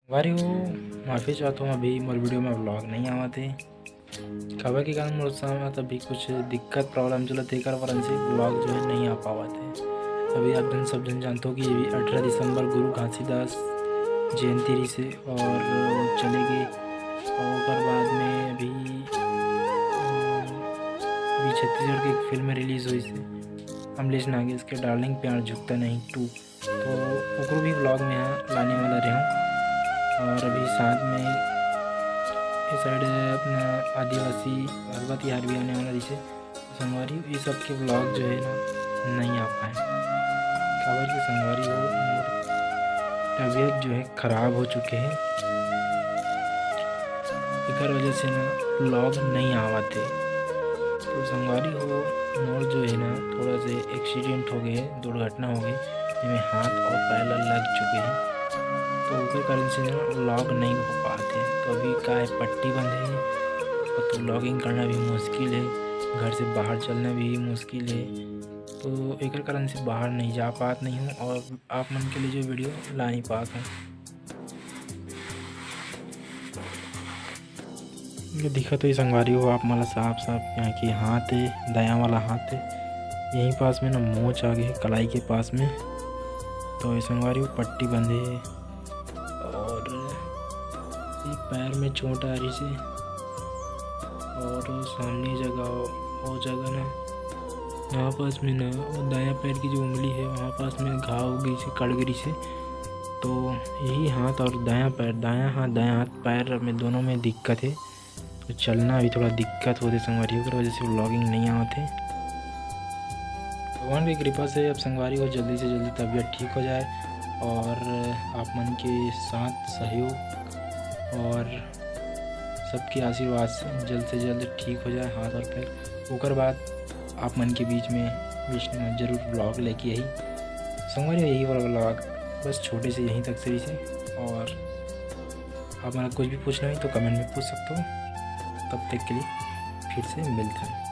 वारी हो माफ़ी चाहता हूँ, अभी मोर वीडियो में व्लॉग नहीं आवा थे। खबर के कारण मोर साथ अभी कुछ दिक्कत प्रॉब्लम चलत है, वजह से व्लॉग जो है नहीं आ पावा थे। अभी आप सब जन जानते हो कि 18 दिसंबर गुरु घासीदास जयंती रही से और चले गए। और बाद में अभी छत्तीसगढ़ की एक फिल्म रिलीज़ हुई से अमलेश नागेश के डार्लिंग प्यार झुकता नहीं 2, तो वो भी व्लॉग में यहाँ लाने वाला रहा। और अभी साथ में इस साइड अपना आदिवासी गरबा तिहार भी आने वाला, जैसे संगवारी ये सब के व्लॉग जो है ना नहीं आ पाए। खबर की संगवारी हो तबीयत जो है ख़राब हो चुके हैं, एक वजह से ना व्लॉग नहीं आवाते। तो संगवारी हो मोर जो है ना थोड़ा से एक्सीडेंट हो गए, दुर्घटना हो गई जिसमें हाथ और पैर लग चुके हैं, तो उसके कारण से ना व्लॉग नहीं हो पाते। तो अभी का है पट्टी बंद है, तो व्लॉगिंग करना भी मुश्किल है, घर से बाहर चलना भी मुश्किल है, तो एक कारण से बाहर नहीं जा पात नहीं हूँ और आप मन के लिए जो वीडियो ला नहीं पात हूँ। ये दिखा तो ये संगवारी हो आप मला साफ यहाँ की हाथ है, दाया वाला हाथ है, यहीं पास में ना मोच आ गए कलाई के पास में। तो ये संगवारी हो पट्टी बंधे है और एक पैर में चोट आ रही से, और सामने जगह वो जगह ना वहाँ पास में ना दायां पैर की जो उंगली है वहाँ पास में घाव हो गई से, कट गई से। तो यही हाथ और दायां पैर, दायां हाथ पैर में दोनों में दिक्कत है, तो चलना भी थोड़ा दिक्कत होते संगवारी की वजह से व्लॉगिंग नहीं आते। भगवान की कृपा से अब संगवारी को जल्दी से जल्दी तबीयत ठीक हो जाए और आप मन के साथ सहयोग और सबके आशीर्वाद से जल्द ठीक हो जाए हाथ और पैर। उसके बाद आप मन के बीच में जरूर ब्लॉग लेके यही संगवारी यही वाला ब्लॉग बस छोटे से यहीं तक सही से। और आप मला कुछ भी पूछना है तो कमेंट में पूछ सकते हो। तब तक के लिए फिर से मिलते हैं।